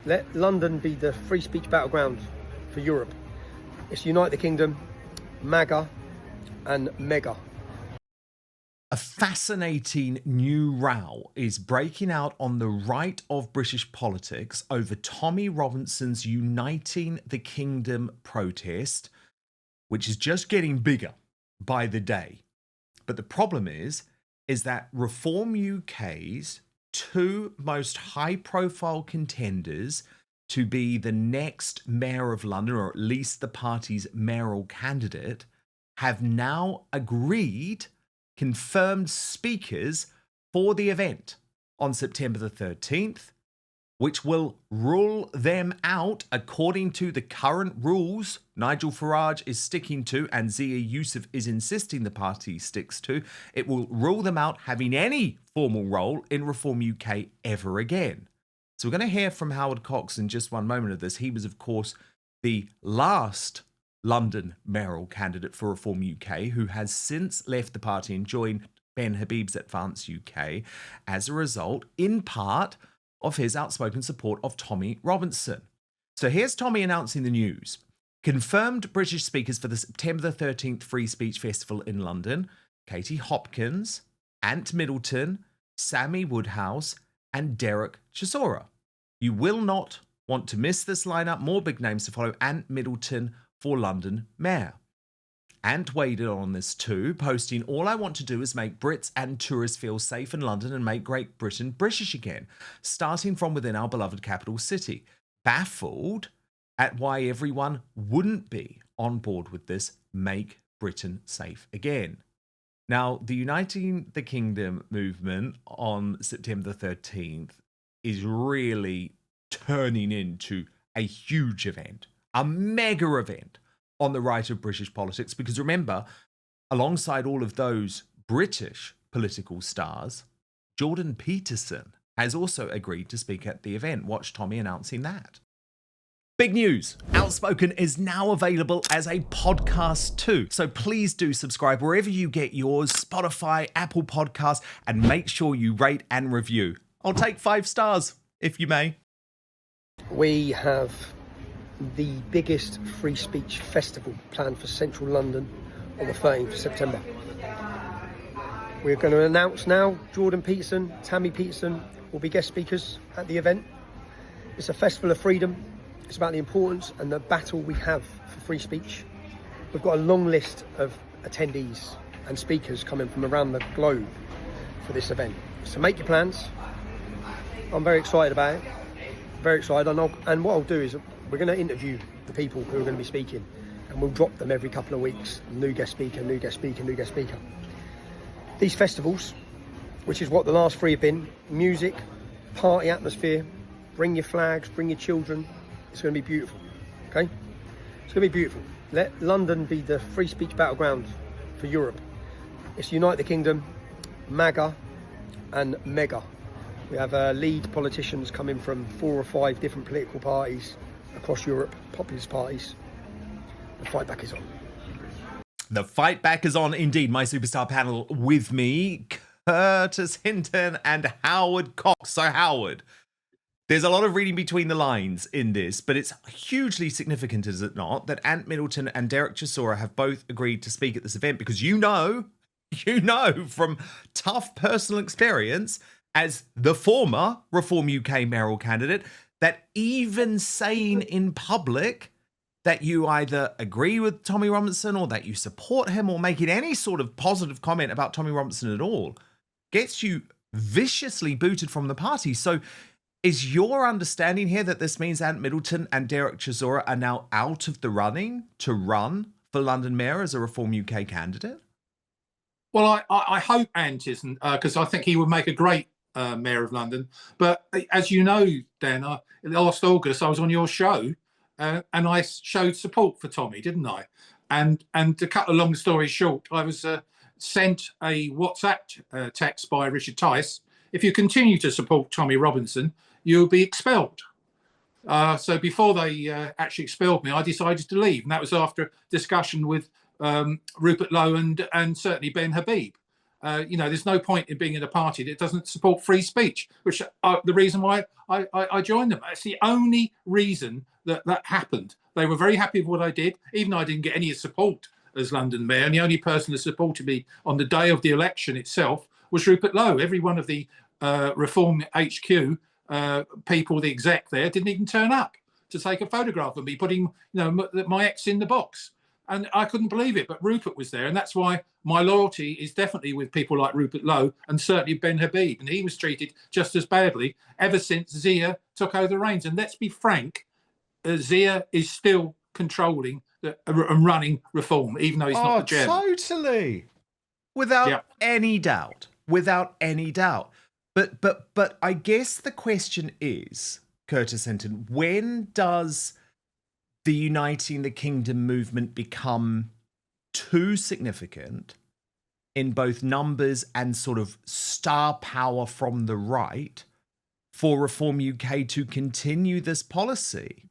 Let London be the free speech battleground for Europe. It's Unite the Kingdom, MAGA and MEGA. A fascinating new row is breaking out on the right of British politics over Tommy Robinson's Uniting the Kingdom protest, which is just getting bigger by the day. But the problem is that Reform UK's two most high-profile contenders to be the next Mayor of London, or at least the party's mayoral candidate, have now agreed confirmed speakers for the event on September the 13th, which will rule them out according to the current rules Nigel Farage is sticking to and Zia Youssef is insisting the party sticks to. It will rule them out having any formal role in Reform UK ever again. So we're going to hear from Howard Cox in just one moment of this. He was, of course, the last London mayoral candidate for Reform UK, who has since left the party and joined Ben Habib's Advance UK as a result, in part, of his outspoken support of Tommy Robinson. So here's Tommy announcing the news. Confirmed British speakers for the September the 13th Free Speech Festival in London: Katie Hopkins, Ant Middleton, Sammy Woodhouse, and Derek Chisora. You will not want to miss this lineup. More big names to follow. Ant Middleton for London Mayor. Ant weighed in on this too, posting, "All I want to do is make Brits and tourists feel safe in London and make Great Britain British again, starting from within our beloved capital city." Baffled at why everyone wouldn't be on board with this Make Britain Safe Again. Now, the Uniting the Kingdom movement on September the 13th is really turning into a huge event, a mega event on the right of British politics, because remember, alongside all of those British political stars, Jordan Peterson has also agreed to speak at the event. Watch Tommy announcing that. Big news, Outspoken is now available as a podcast too. So please do subscribe wherever you get yours, Spotify, Apple Podcasts, and make sure you rate and review. I'll take 5 stars, if you may. We have the biggest free speech festival planned for central London on the 13th of September. We're going to announce now Jordan Peterson, Tammy Peterson will be guest speakers at the event. It's a festival of freedom. It's about the importance and the battle we have for free speech. We've got a long list of attendees and speakers coming from around the globe for this event. So make your plans. I'm very excited about it. Very excited. And what I'll do is we're going to interview the people who are going to be speaking, and we'll drop them every couple of weeks. New guest speaker, new guest speaker, new guest speaker. These festivals, which is what the last 3 have been, music, party atmosphere, bring your flags, bring your children. It's going to be beautiful, okay? It's going to be beautiful. Let London be the free speech battleground for Europe. It's Unite the Kingdom, MAGA and MEGA. We have lead politicians coming from 4 or 5 different political parties across Europe, populist parties. The fight back is on. The fight back is on indeed. My superstar panel with me, Curtis Hinton and Howard Cox. So Howard, there's a lot of reading between the lines in this, but it's hugely significant, is it not, that Ant Middleton and Derek Chisora have both agreed to speak at this event, because you know from tough personal experience as the former Reform UK mayoral candidate, that even saying in public that you either agree with Tommy Robinson or that you support him or making any sort of positive comment about Tommy Robinson at all gets you viciously booted from the party. So is your understanding here that this means Ant Middleton and Derek Chisora are now out of the running to run for London Mayor as a Reform UK candidate? Well, I hope Ant isn't, because I think he would make a great Mayor of London. But as you know, Dan, last August I was on your show and I showed support for Tommy, didn't I? And to cut a long story short, I was sent a WhatsApp text by Richard Tice: "If you continue to support Tommy Robinson, you'll be expelled." So before they actually expelled me, I decided to leave, and that was after a discussion with Rupert Lowe and certainly Ben Habib. there's no point in being in a party that doesn't support free speech, which the reason why I joined them. It's the only reason that happened. They were very happy with what I did, even though I didn't get any support as London Mayor. And the only person that supported me on the day of the election itself was Rupert Lowe. Every one of the Reform HQ people, the exec there, didn't even turn up to take a photograph of me putting my ex in the box. And I couldn't believe it, but Rupert was there. And that's why my loyalty is definitely with people like Rupert Lowe and certainly Ben Habib. And he was treated just as badly ever since Zia took over the reins. And let's be frank, Zia is still controlling and running Reform, even though he's not the chairman. Totally. Without any doubt. Without any doubt. But I guess the question is, Curtis Hinton, when does the Uniting the Kingdom movement become too significant in both numbers and sort of star power from the right for Reform UK to continue this policy?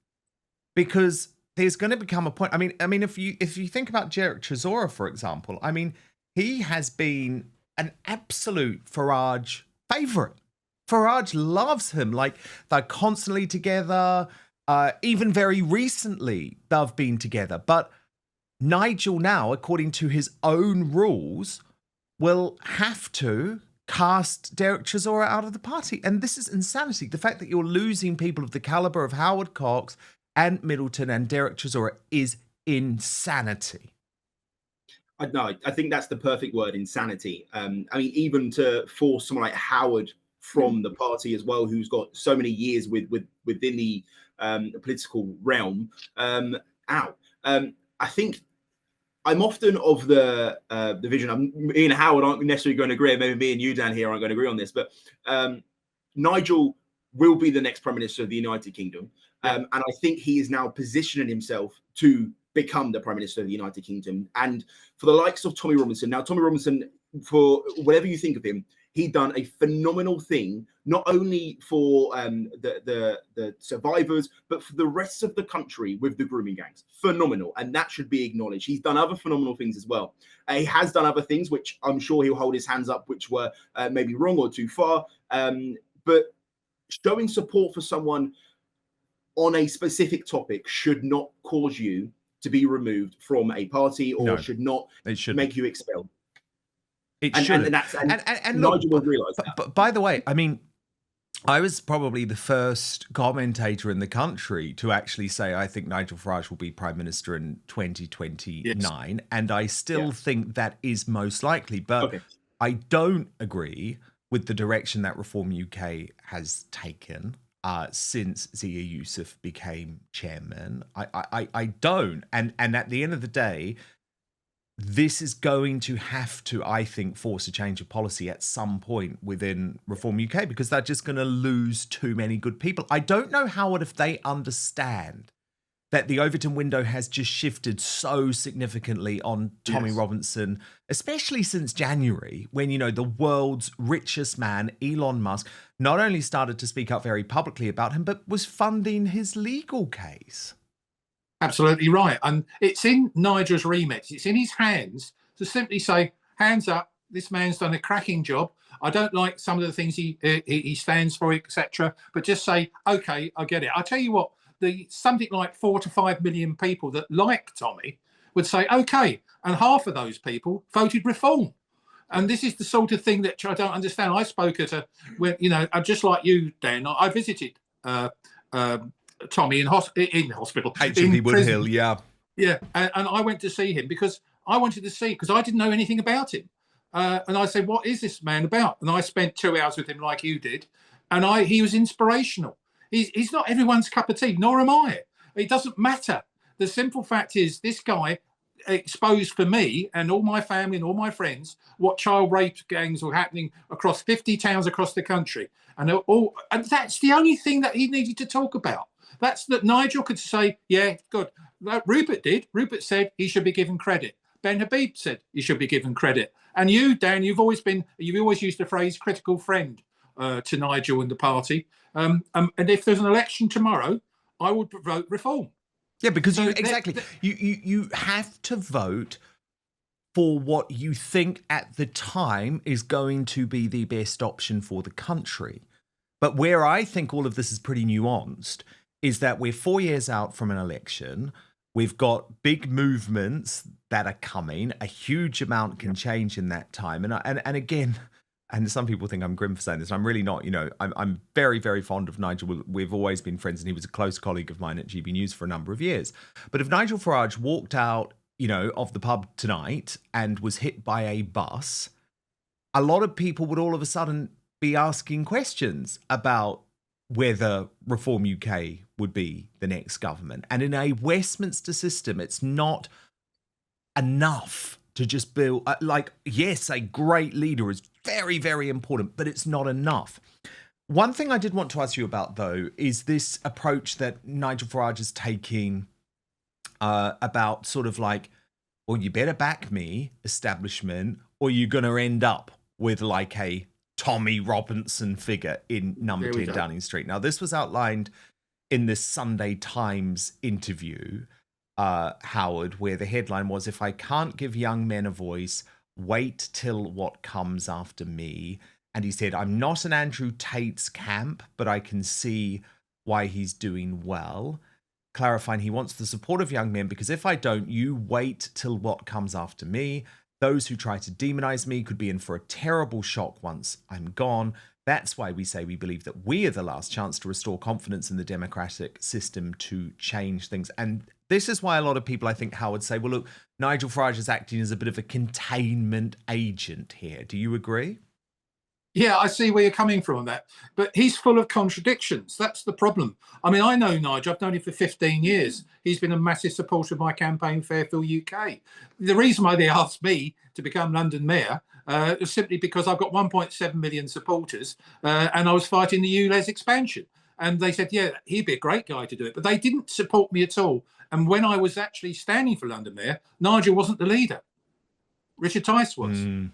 Because there's going to become a point. I mean, if you think about Derek Chisora, for example, I mean, he has been an absolute Farage favourite. Farage loves him. Like, they're constantly together. Even very recently, they've been together. But Nigel now, according to his own rules, will have to cast Derek Chisora out of the party. And this is insanity. The fact that you're losing people of the caliber of Howard Cox, Ant Middleton and Derek Chisora is insanity. I think that's the perfect word, insanity. I mean, even to force someone like Howard from the party as well, who's got so many years within the political realm, out. I think I'm often of the vision. Me and Howard aren't necessarily going to agree. Maybe me and you, Dan, here aren't going to agree on this. But Nigel will be the next Prime Minister of the United Kingdom. And I think he is now positioning himself to become the Prime Minister of the United Kingdom. And for the likes of Tommy Robinson, now Tommy Robinson, for whatever you think of him, he done a phenomenal thing, not only for the survivors, but for the rest of the country with the grooming gangs. Phenomenal. And that should be acknowledged. He's done other phenomenal things as well. He has done other things, which I'm sure he'll hold his hands up, which were maybe wrong or too far. But showing support for someone on a specific topic should not cause you to be removed from a party or should not make you expelled. It should. And look, Nigel will realise that. But by the way, I mean, I was probably the first commentator in the country to actually say I think Nigel Farage will be Prime Minister in 2029. And I still think that is most likely. But I don't agree with the direction that Reform UK has taken since Zia Youssef became chairman. I don't. And at the end of the day, this is going to have to, I think, force a change of policy at some point within Reform UK, because they're just going to lose too many good people. I don't know, Howard, if they understand that the Overton window has just shifted so significantly on Tommy Robinson, especially since January, when, the world's richest man, Elon Musk, not only started to speak up very publicly about him, but was funding his legal case. Absolutely right. And it's in Nigel's remit. It's in his hands to simply say, hands up, this man's done a cracking job. I don't like some of the things he stands for, etc. But just say, okay, I get it. I'll tell you what, something like 4 to 5 million people that like Tommy would say, okay. And half of those people voted Reform. And this is the sort of thing that I don't understand. I spoke at just like you, Dan, I visited Tommy in hospital. HMP Woodhill, yeah. Yeah, and I went to see him because I wanted to see, because I didn't know anything about him. And I said, what is this man about? And I spent 2 hours with him like you did. And he was inspirational. He's not everyone's cup of tea, nor am I. It doesn't matter. The simple fact is this guy exposed for me and all my family and all my friends what child rape gangs were happening across 50 towns across the country. And that's the only thing that he needed to talk about. That's that Nigel could say, yeah, good. Like Rupert did. Rupert said he should be given credit. Ben Habib said he should be given credit. And you, Dan, you've always used the phrase critical friend to Nigel and the party. And if there's an election tomorrow, I would vote Reform. Yeah, because you have to vote for what you think at the time is going to be the best option for the country. But where I think all of this is pretty nuanced is that we're 4 years out from an election. We've got big movements that are coming. A huge amount can change in that time. And again, and some people think I'm grim for saying this. I'm really not. You know, I'm very, very fond of Nigel. We've always been friends, and he was a close colleague of mine at GB News for a number of years. But if Nigel Farage walked out, you know, of the pub tonight and was hit by a bus, a lot of people would all of a sudden be asking questions about whether Reform UK would be the next government. And in a Westminster system, it's not enough to just build, yes, a great leader is very, very important, but it's not enough. One thing I did want to ask you about, though, is this approach that Nigel Farage is taking about sort of like, well, you better back me, establishment, or you're going to end up with like a Tommy Robinson figure in number 10 Downing Street. Now, this was outlined in this Sunday Times interview, Howard, where the headline was, "If I can't give young men a voice, wait till what comes after me." And he said, "I'm not in Andrew Tate's camp, but I can see why he's doing well." Clarifying he wants the support of young men because if I don't, you wait till what comes after me. Those who try to demonize me could be in for a terrible shock once I'm gone. That's why we say we believe that we are the last chance to restore confidence in the democratic system to change things. And this is why a lot of people, I think, Howard, say, well, look, Nigel Farage is acting as a bit of a containment agent here. Do you agree? Yeah, I see where you're coming from on that. But he's full of contradictions. That's the problem. I mean, I know Nigel. I've known him for 15 years. He's been a massive supporter of my campaign, Fairfield UK. The reason why they asked me to become London Mayor was simply because I've got 1.7 million supporters and I was fighting the ULEZ expansion. And they said, yeah, he'd be a great guy to do it. But they didn't support me at all. And when I was actually standing for London Mayor, Nigel wasn't the leader. Richard Tice was, and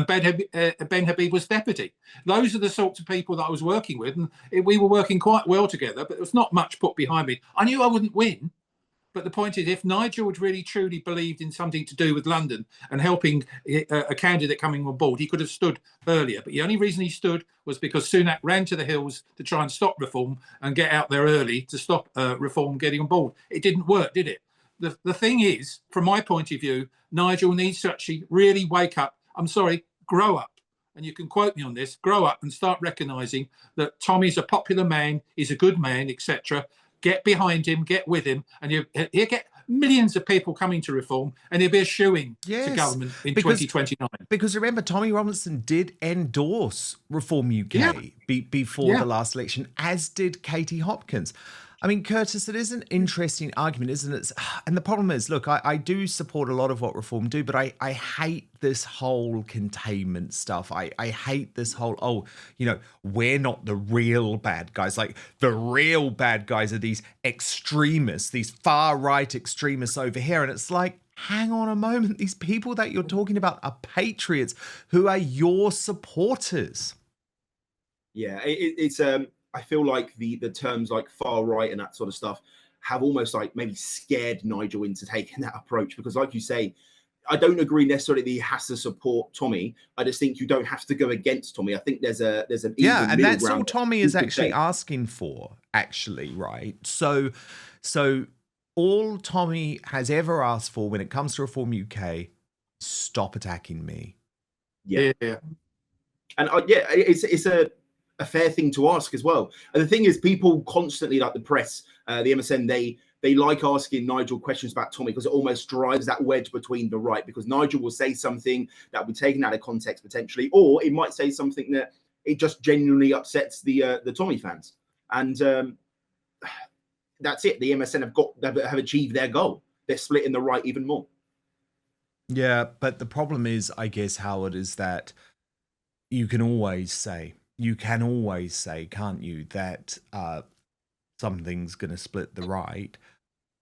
Ben Habib was deputy. Those are the sorts of people that I was working with, and we were working quite well together, but there was not much put behind me. I knew I wouldn't win, but the point is, if Nigel had really truly believed in something to do with London and helping a candidate coming on board, he could have stood earlier. But the only reason he stood was because Sunak ran to the hills to try and stop reform and get out there early to stop reform getting on board. It didn't work, did it? The thing is, from my point of view, Nigel needs to actually really wake up. I'm sorry, grow up. And you can quote me on this, grow up and start recognising that Tommy's a popular man, he's a good man, etc. Get behind him, get with him, and he'll get millions of people coming to reform, and he'll be a shoo-in to government in 2029. Because remember, Tommy Robinson did endorse Reform UK before the last election, as did Katie Hopkins. I mean, Curtis, it is an interesting argument, isn't it? And the problem is, look, I do support a lot of what Reform do, but I hate this whole containment stuff. I hate this whole, we're not the real bad guys. Like, the real bad guys are these extremists, these far-right extremists over here. And it's like, hang on a moment. These people that you're talking about are patriots who are your supporters. Yeah, it's I feel like the terms like far right and that sort of stuff have almost like maybe scared Nigel into taking that approach, because like you say, I don't agree necessarily that he has to support Tommy. I just think you don't have to go against Tommy. I think there's an even and that's ground all Tommy is actually asking for, actually, right? So all Tommy has ever asked for when it comes to Reform UK, stop attacking me. Yeah. And it's a fair thing to ask as well. And the thing is, people constantly, like the press, the MSN, they like asking Nigel questions about Tommy because it almost drives that wedge between the right, because Nigel will say something that will be taken out of context potentially, or it might say something that it just genuinely upsets the Tommy fans. And that's it. The MSN have achieved their goal. They're splitting the right even more. Yeah, but the problem is, I guess, Howard, is that you can always say, can't you, that something's going to split the right.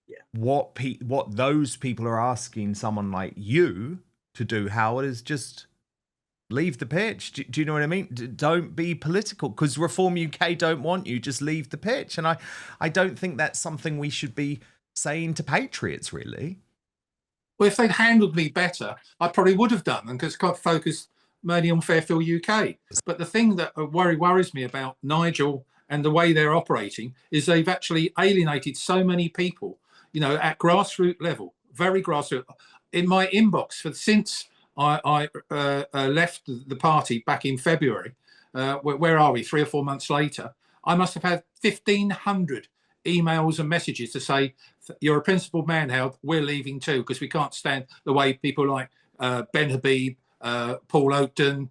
Yeah. What those people are asking someone like you to do, Howard, is just leave the pitch. Do you know what I mean? Don't be political, because Reform UK don't want you. Just leave the pitch. And I don't think that's something we should be saying to patriots, really. Well, if they'd handled me better, I probably would have done, and because got focused mainly on Fairfield UK. But the thing that worries me about Nigel and the way they're operating is they've actually alienated so many people, you know, at grassroots level, very grassroots. In my inbox, since I left the party back in February, where are we, 3 or 4 months later, I must have had 1,500 emails and messages to say, you're a principled man, Howard, we're leaving too, because we can't stand the way people like Ben Habib, Paul Oakton,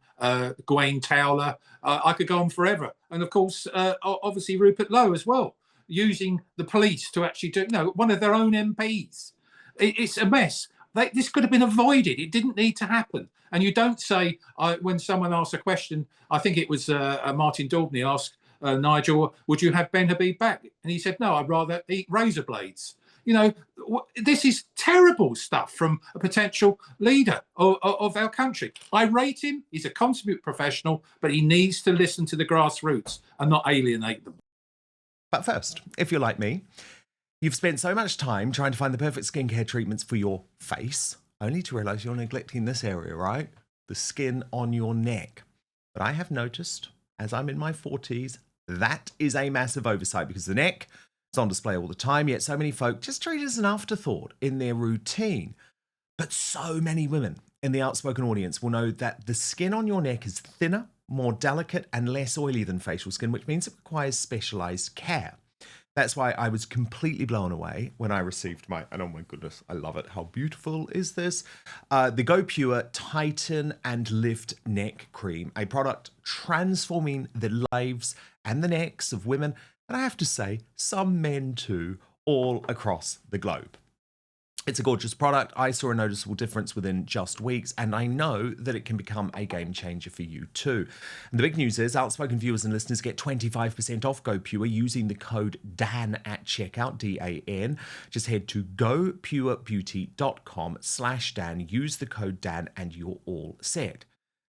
Gawain Towler, I could go on forever. And of course, obviously Rupert Lowe as well, using the police to actually do, one of their own MPs. It's a mess. This could have been avoided. It didn't need to happen. And you don't say, when someone asks a question, I think it was Martin Daubney asked Nigel, would you have Ben Habib back? And he said, no, I'd rather eat razor blades. You know, this is terrible stuff from a potential leader of our country. I rate him. He's a consummate professional, but he needs to listen to the grassroots and not alienate them. But first, if you're like me, you've spent so much time trying to find the perfect skincare treatments for your face, only to realise you're neglecting this area, right? The skin on your neck. But I have noticed, as I'm in my 40s, that is a massive oversight, because the neck is on display all the time, yet so many folk just treat it as an afterthought in their routine. But so many women in the Outspoken audience will know that the skin on your neck is thinner, more delicate and less oily than facial skin, which means it requires specialised care. That's why I was completely blown away when I received my, and oh my goodness, I love it. How beautiful is this? The Go Pure Tighten and Lift Neck Cream, a product transforming the lives and the necks of women, and I have to say, some men too, all across the globe. It's a gorgeous product. I saw a noticeable difference within just weeks, and I know that it can become a game changer for you too. And the big news is Outspoken viewers and listeners get 25% off Go Pure using the code DAN at checkout, D-A-N. Just head to gopurebeauty.com/Dan, use the code DAN, and you're all set.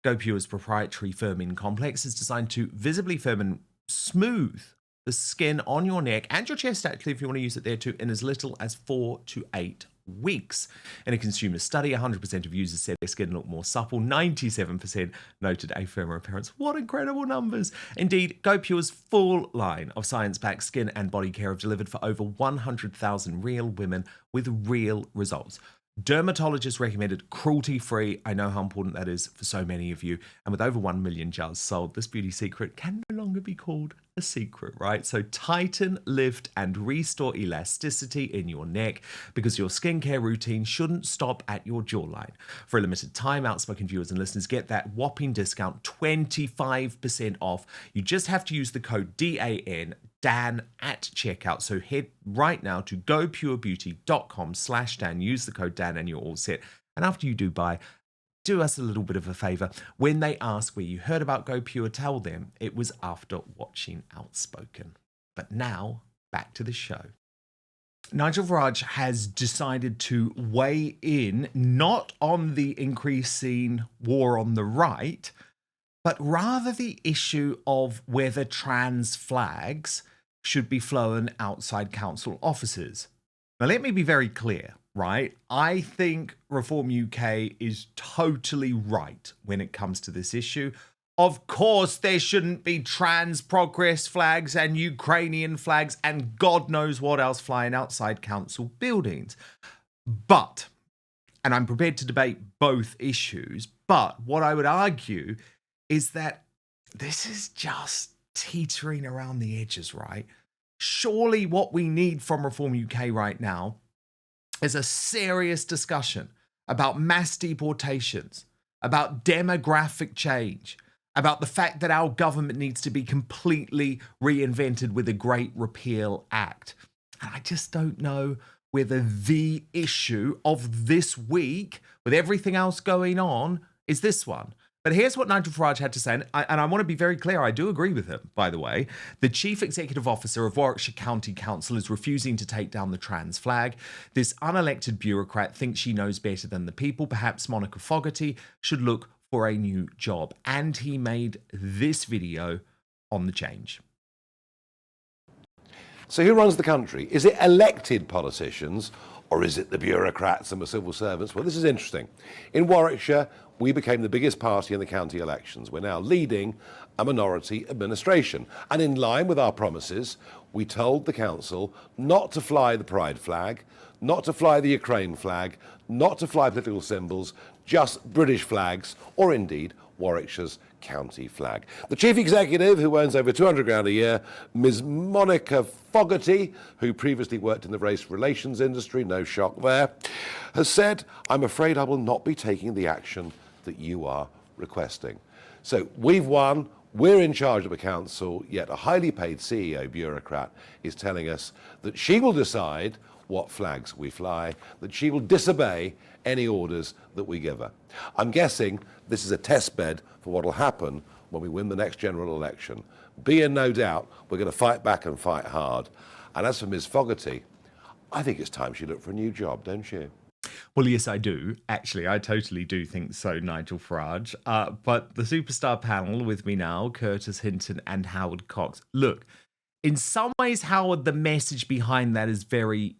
Go Pure's proprietary firming complex is designed to visibly firm and smooth the skin on your neck and your chest, actually, if you want to use it there too, in as little as 4 to 8 weeks. In a consumer study, 100% of users said their skin looked more supple, 97% noted a firmer appearance. What incredible numbers! Indeed, Go Pure's full line of science-backed skin and body care have delivered for over 100,000 real women with real results. Dermatologist recommended, cruelty-free. I know how important that is for so many of you. And with over 1 million jars sold, this beauty secret can no longer be called a secret, right? So tighten, lift, and restore elasticity in your neck, because your skincare routine shouldn't stop at your jawline. For a limited time, Outspoken viewers and listeners get that whopping discount, 25% off. You just have to use the code DAN, Dan at checkout. So head right now to gopurebeauty.com/Dan, use the code Dan, and you're all set. And after you do buy, do us a little bit of a favor. When they ask where you heard about Go Pure, tell them it was after watching Outspoken. But now, back to the show. Nigel Farage has decided to weigh in, not on the increasing war on the right, but rather the issue of whether trans flags should be flown outside council offices. Now, let me be very clear, right? I think Reform UK is totally right when it comes to this issue. Of course, there shouldn't be trans progress flags and Ukrainian flags and God knows what else flying outside council buildings. But, and I'm prepared to debate both issues, but what I would argue is that this is just teetering around the edges, right? Surely what we need from Reform UK right now is a serious discussion about mass deportations, about demographic change, about the fact that our government needs to be completely reinvented with a Great Repeal Act. And I just don't know whether the issue of this week, with everything else going on, is this one. But here's what Nigel Farage had to say, and I want to be very clear, I do agree with him, by the way. The Chief Executive Officer of Warwickshire County Council is refusing to take down the trans flag. This unelected bureaucrat thinks she knows better than the people. Perhaps Monica Fogarty should look for a new job. And he made this video on the change. So who runs the country? Is it elected politicians, Or is it the bureaucrats and the civil servants? Well, this is interesting. In Warwickshire, we became the biggest party in the county elections. We're now leading a minority administration. And in line with our promises, we told the council not to fly the pride flag, not to fly the Ukraine flag, not to fly political symbols, just British flags, or indeed Warwickshire's county flag. The chief executive, who earns over 200 grand a year, Ms. Monica Fogarty, who previously worked in the race relations industry, no shock there, has said, "I'm afraid I will not be taking the action that you are requesting." So we've won, we're in charge of the council, yet a highly paid CEO bureaucrat is telling us that she will decide what flags we fly, that she will disobey any orders that we give her. I'm guessing this is a test bed for what will happen when we win the next general election. Be in no doubt we're going to fight back and fight hard. And as for Ms. Fogarty, I think it's time she looked for a new job, don't you? Well, yes, I do. Actually, I totally do think so, Nigel Farage. But the superstar panel with me now, Curtis Hinton and Howard Cox. Look, in some ways, Howard, the message behind that is very,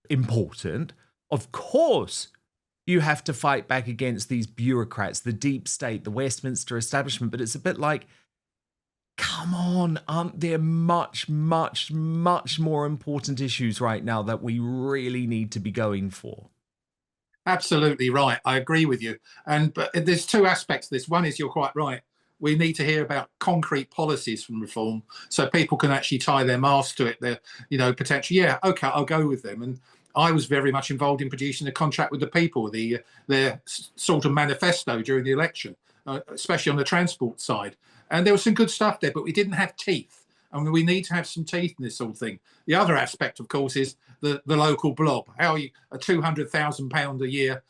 important. Of course, you have to fight back against these bureaucrats, the deep state, the Westminster establishment. But it's a bit like, come on, aren't there much, much, much more important issues right now that we really need to be going for? Absolutely right. I agree with you. But there's two aspects to this. One is, you're quite right. We need to hear about concrete policies from reform so people can actually tie their mask to it. They're, potentially, yeah, okay, I'll go with them. And I was very much involved in producing the contract with the people, their sort of manifesto during the election, especially on the transport side. And there was some good stuff there, but we didn't have teeth. And we need to have some teeth in this sort of thing. The other aspect, of course, is the local blob. How a £200,000 a year,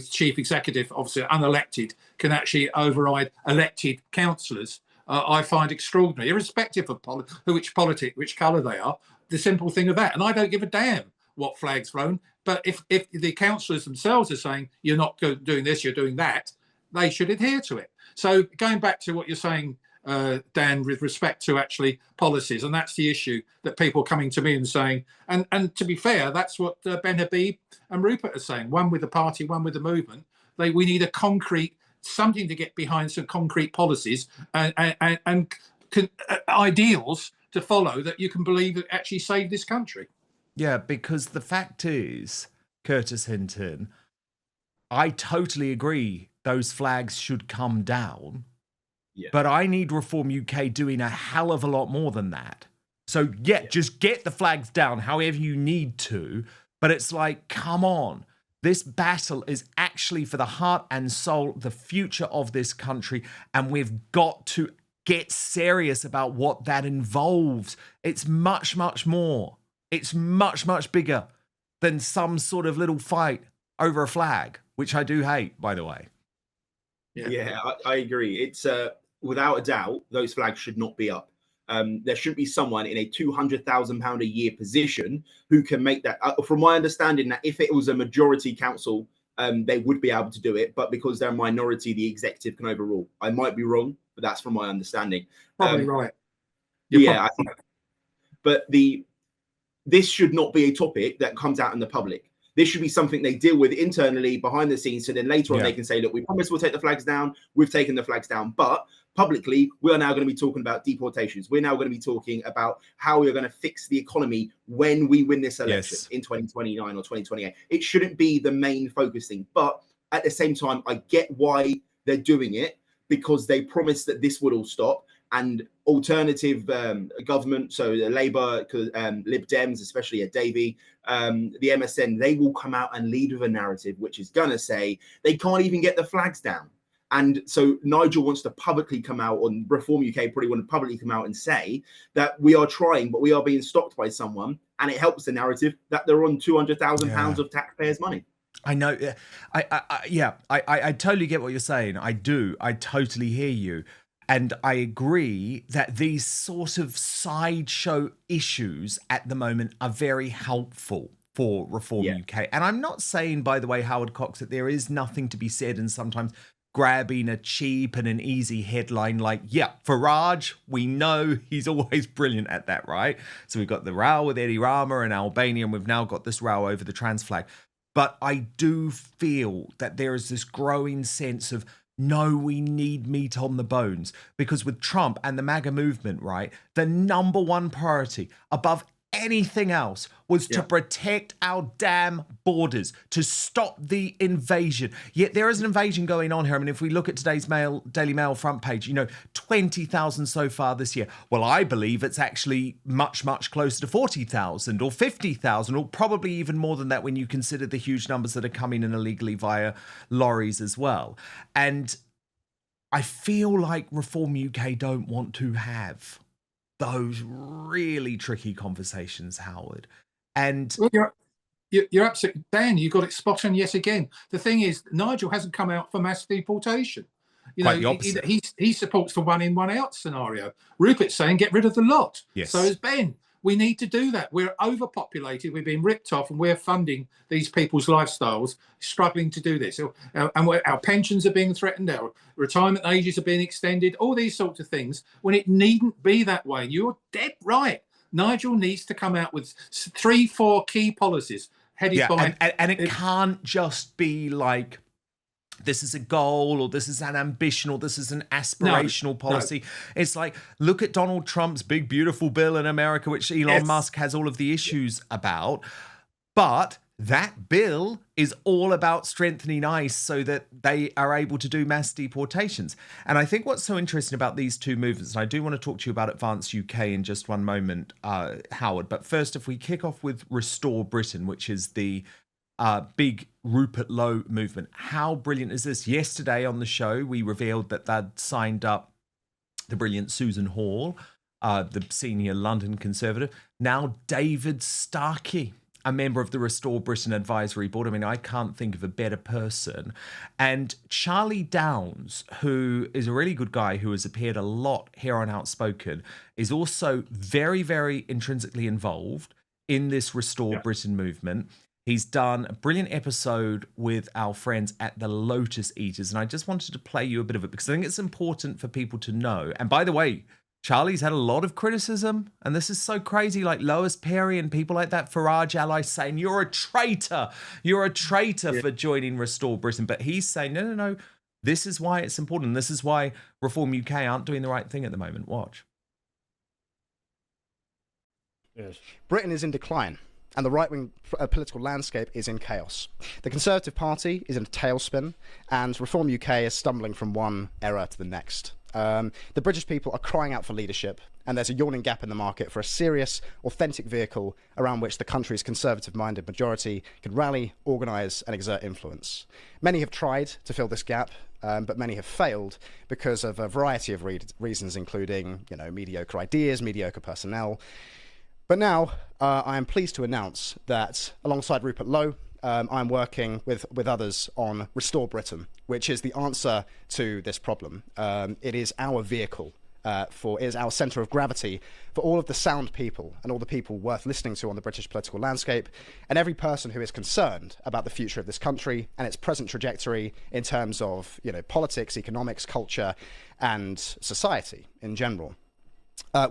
chief executive, obviously unelected, can actually override elected councillors. I find extraordinary, irrespective of which colour they are. The simple thing of that, and I don't give a damn what flag's flown. But if the councillors themselves are saying you're not doing this, you're doing that, they should adhere to it. So going back to what you're saying, Dan, with respect to actually policies, and that's the issue that people are coming to me and saying, and to be fair, that's what Ben Habib and Rupert are saying, one with the party, one with the movement. We need a concrete, something to get behind, some concrete policies and ideals to follow that you can believe that actually save this country. Yeah, because the fact is, Curtis Hinton, I totally agree those flags should come down. Yeah. But I need Reform UK doing a hell of a lot more than that. So, just get the flags down however you need to. But it's like, come on. This battle is actually for the heart and soul, the future of this country. And we've got to get serious about what that involves. It's much, much more. It's much, much bigger than some sort of little fight over a flag, which I do hate, by the way. Yeah, I agree. It's without a doubt, those flags should not be up. There should be someone in a £200,000 a year position who can make that. From my understanding, that if it was a majority council, they would be able to do it. But because they're a minority, the executive can overrule. I might be wrong, but that's from my understanding. Probably right. I think. But this should not be a topic that comes out in the public. This should be something they deal with internally behind the scenes. So then later on, they can say, look, we promise we'll take the flags down. We've taken the flags down. But publicly, we are now going to be talking about deportations. We're now going to be talking about how we are going to fix the economy when we win this election in 2029 or 2028. It shouldn't be the main focus thing. But at the same time, I get why they're doing it, because they promised that this would all stop. And alternative government, so the Labour, Lib Dems, especially at Davey, the MSN, they will come out and lead with a narrative which is going to say they can't even get the flags down. And so Nigel wants to publicly come out, on Reform UK probably want to publicly come out and say that we are trying, but we are being stopped by someone. And it helps the narrative that they're on £200,000 of taxpayers' money. I know. I totally get what you're saying. I do. I totally hear you. And I agree that these sort of sideshow issues at the moment are very helpful for Reform UK. And I'm not saying, by the way, Howard Cox, that there is nothing to be said and sometimes grabbing a cheap and an easy headline like, yeah, Farage, we know he's always brilliant at that, right? So we've got the row with Eddie Rama and Albania, and we've now got this row over the trans flag. But I do feel that there is this growing sense of, no, we need meat on the bones. Because with Trump and the MAGA movement, right, the number one priority above anything else was to protect our damn borders, to stop the invasion. Yet there is an invasion going on here. I mean, if we look at today's Daily Mail front page, 20,000 so far this year. Well, I believe it's actually much, much closer to 40,000 or 50,000, or probably even more than that when you consider the huge numbers that are coming in illegally via lorries as well. And I feel like Reform UK don't want to have those really tricky conversations, Howard. And well, you're absolutely, Dan, you got it spot on yet again. The thing is, Nigel hasn't come out for mass deportation. Quite the opposite. He supports the one in, one out scenario. Rupert's saying get rid of the lot. Yes. So is Ben. We need to do that. We're overpopulated. We've been ripped off, and we're funding these people's lifestyles, struggling to do this. And our pensions are being threatened. Our retirement ages are being extended. All these sorts of things, when it needn't be that way. And you're dead right. Nigel needs to come out with 3-4 key policies headed by... And it can't just be like, this is a goal, or this is an ambition, or this is an aspirational policy. No. It's like, look at Donald Trump's big, beautiful bill in America, which Elon Musk has all of the issues about. But that bill is all about strengthening ICE so that they are able to do mass deportations. And I think what's so interesting about these two movements, and I do want to talk to you about Advance UK in just one moment, Howard. But first, if we kick off with Restore Britain, which is the big Rupert Lowe movement. How brilliant is this? Yesterday on the show, we revealed that they'd signed up the brilliant Susan Hall, the senior London Conservative. Now David Starkey, a member of the Restore Britain Advisory Board. I mean, I can't think of a better person. And Charlie Downs, who is a really good guy who has appeared a lot here on Outspoken, is also very, very intrinsically involved in this Restore Britain movement. He's done a brilliant episode with our friends at the Lotus Eaters, and I just wanted to play you a bit of it because I think it's important for people to know. And by the way, Charlie's had a lot of criticism, and this is so crazy, like Lois Perry and people like that, Farage allies saying, you're a traitor for joining Restore Britain. But he's saying, no, this is why it's important. This is why Reform UK aren't doing the right thing at the moment. Watch. Yes. Britain is in decline, and the right-wing political landscape is in chaos. The Conservative Party is in a tailspin, and Reform UK is stumbling from one era to the next. The British people are crying out for leadership, and there's a yawning gap in the market for a serious, authentic vehicle around which the country's conservative-minded majority can rally, organise and exert influence. Many have tried to fill this gap, but many have failed because of a variety of reasons, including, mediocre ideas, mediocre personnel. But now, I am pleased to announce that alongside Rupert Lowe, I'm working with others on Restore Britain, which is the answer to this problem. It is our vehicle, it is our centre of gravity for all of the sound people and all the people worth listening to on the British political landscape, and every person who is concerned about the future of this country and its present trajectory in terms of politics, economics, culture, and society in general.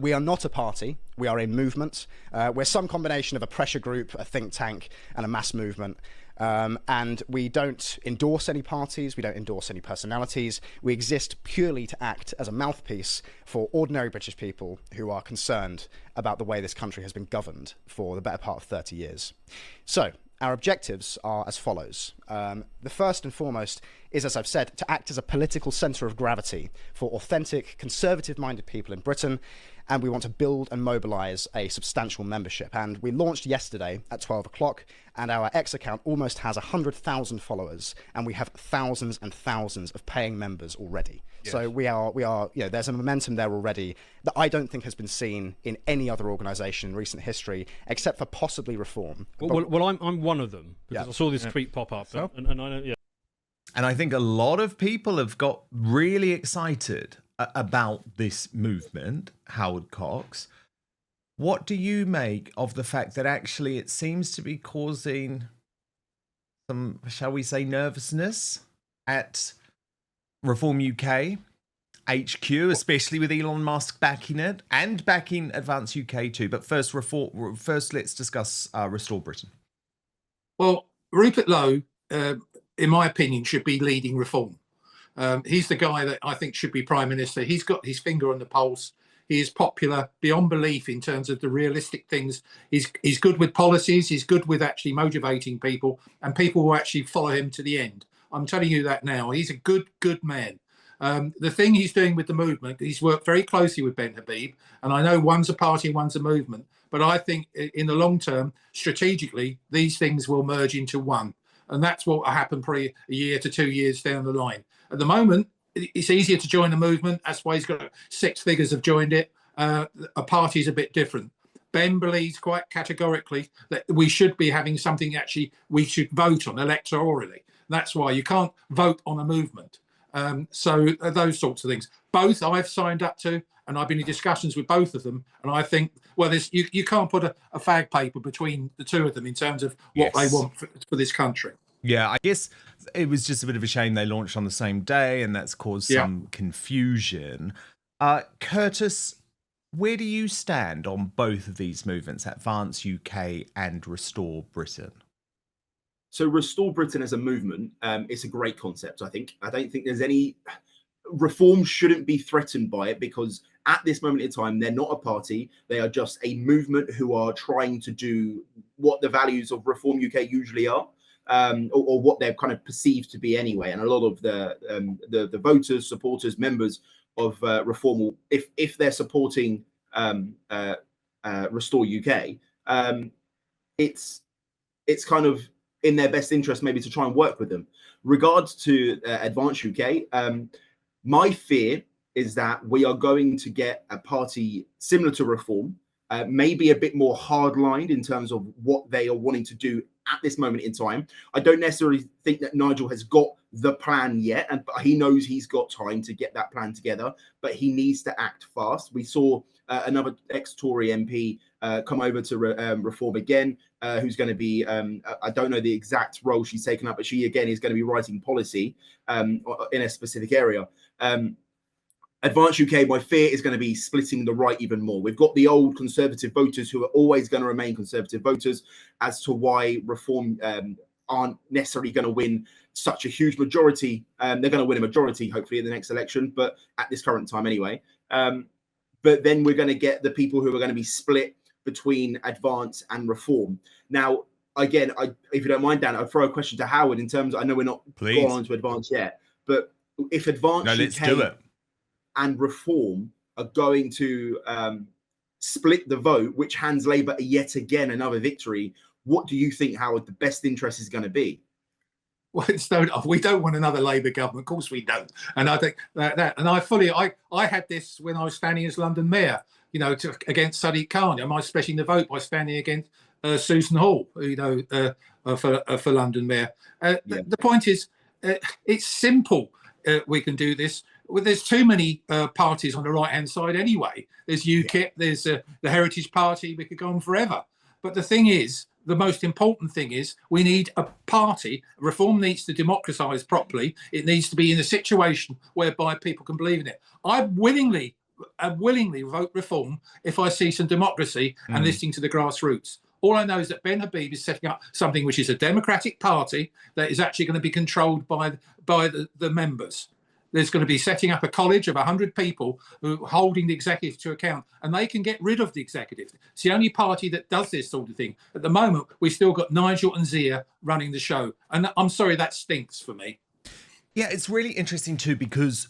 We are not a party, we are a movement. We're some combination of a pressure group, a think tank, and a mass movement. And we don't endorse any parties, we don't endorse any personalities. We exist purely to act as a mouthpiece for ordinary British people who are concerned about the way this country has been governed for the better part of 30 years. So, our objectives are as follows. The first and foremost is, as I've said, to act as a political centre of gravity for authentic, conservative-minded people in Britain, and we want to build and mobilise a substantial membership. And we launched yesterday at 12 o'clock, and our X account almost has 100,000 followers, and we have thousands and thousands of paying members already. Yes. So we are, there's a momentum there already that I don't think has been seen in any other organisation in recent history, except for possibly Reform. Well, I'm one of them, because I saw this tweet pop up, and I know, And I think a lot of people have got really excited about this movement, Howard Cox. What do you make of the fact that actually it seems to be causing some, shall we say, nervousness at Reform UK, HQ, especially with Elon Musk backing it and backing Advance UK too. But first, let's discuss Restore Britain. Well, Rupert Lowe, in my opinion, should be leading reform. He's the guy that I think should be Prime Minister. He's got his finger on the pulse. He is popular beyond belief in terms of the realistic things. He's good with policies. He's good with actually motivating people, and people will actually follow him to the end. I'm telling you that now. He's a good man. The thing he's doing with the movement, he's worked very closely with Ben Habib, and I know one's a party, one's a movement, but I think in the long term, strategically, these things will merge into one. And that's what will happen probably a year to 2 years down the line. At the moment, it's easier to join a movement. That's why he's got 6 figures have joined it. A party is a bit different. Ben believes quite categorically that we should be having something actually we should vote on electorally. That's why you can't vote on a movement. So those sorts of things. Both I've signed up to, and I've been in discussions with both of them. And I think, well, you can't put a fag paper between the two of them in terms of what they want for this country. Yeah, I guess it was just a bit of a shame they launched on the same day, and that's caused some confusion. Curtis, where do you stand on both of these movements, Advance UK and Restore Britain? So Restore Britain as a movement, it's a great concept, I think. I don't think there's any... Reform shouldn't be threatened by it, because at this moment in time, they're not a party. They are just a movement who are trying to do what the values of Reform UK usually are. Or what they're kind of perceived to be anyway. And a lot of the voters, supporters, members of Reform will, if they're supporting Restore UK, it's kind of in their best interest maybe to try and work with them. Regards to Advance UK, my fear is that we are going to get a party similar to Reform, maybe a bit more hardlined in terms of what they are wanting to do at this moment in time. I don't necessarily think that Nigel has got the plan yet, and he knows he's got time to get that plan together, but he needs to act fast. We saw another ex-Tory MP come over to Reform again, who's going to be, I don't know the exact role she's taken up, but she again is going to be writing policy in a specific area. Advance UK, my fear is going to be splitting the right even more. We've got the old Conservative voters who are always going to remain Conservative voters, as to why Reform aren't necessarily going to win such a huge majority. They're going to win a majority, hopefully, in the next election, but at this current time anyway. But then we're going to get the people who are going to be split between Advance and Reform. Now, again, if you don't mind, Dan, I'll throw a question to Howard in terms of, I know we're not going on to Advance yet, but if Advance let's do it. And Reform are going to split the vote, which hands Labour yet again another victory, what do you think, Howard, the best interest is going to be? Well, we don't want another Labour government. Of course we don't. And I think that and I had this when I was standing as London Mayor, against Sadiq Khan. I was splitting the vote by standing against Susan Hall, for London Mayor. The point is, it's simple. We can do this. Well, there's too many parties on the right-hand side anyway. There's UKIP, there's the Heritage Party. We could go on forever. But the thing is, the most important thing is we need a party. Reform needs to democratise properly. It needs to be in a situation whereby people can believe in it. I willingly vote Reform if I see some democracy and listening to the grassroots. All I know is that Ben Habib is setting up something which is a democratic party that is actually going to be controlled by the members. There's going to be setting up a college of 100 people who are holding the executive to account, and they can get rid of the executive. It's the only party that does this sort of thing. At the moment, we've still got Nigel and Zia running the show. And I'm sorry, that stinks for me. Yeah, it's really interesting too, because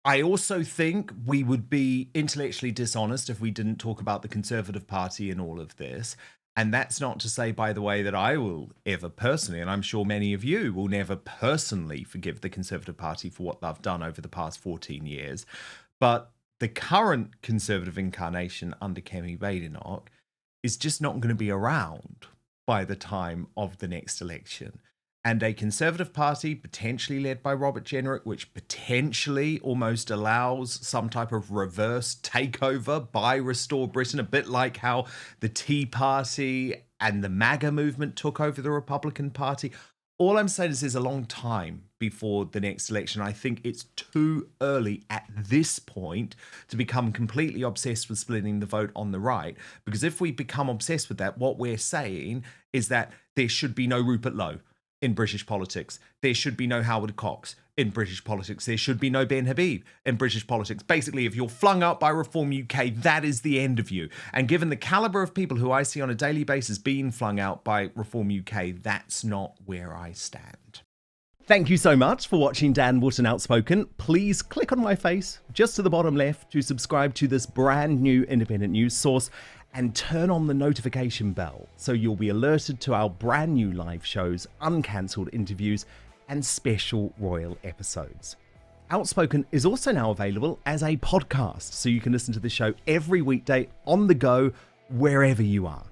I also think we would be intellectually dishonest if we didn't talk about the Conservative Party in all of this. And that's not to say, by the way, that I will ever personally, and I'm sure many of you will never personally forgive the Conservative Party for what they've done over the past 14 years. But the current Conservative incarnation under Kemi Badenoch is just not going to be around by the time of the next election. And a Conservative Party, potentially led by Robert Jenrick, which potentially almost allows some type of reverse takeover by Restore Britain, a bit like how the Tea Party and the MAGA movement took over the Republican Party. All I'm saying is there's a long time before the next election. I think it's too early at this point to become completely obsessed with splitting the vote on the right. Because if we become obsessed with that, what we're saying is that there should be no Rupert Lowe in British politics. There should be no Howard Cox in British politics. There should be no Ben Habib in British politics. Basically, if you're flung out by Reform UK, that is the end of you. And given the calibre of people who I see on a daily basis being flung out by Reform UK, that's not where I stand. Thank you so much for watching Dan Wootton Outspoken. Please click on my face just to the bottom left to subscribe to this brand new independent news source and turn on the notification bell so you'll be alerted to our brand new live shows, uncancelled interviews, and special royal episodes. Outspoken is also now available as a podcast, so you can listen to the show every weekday on the go, wherever you are.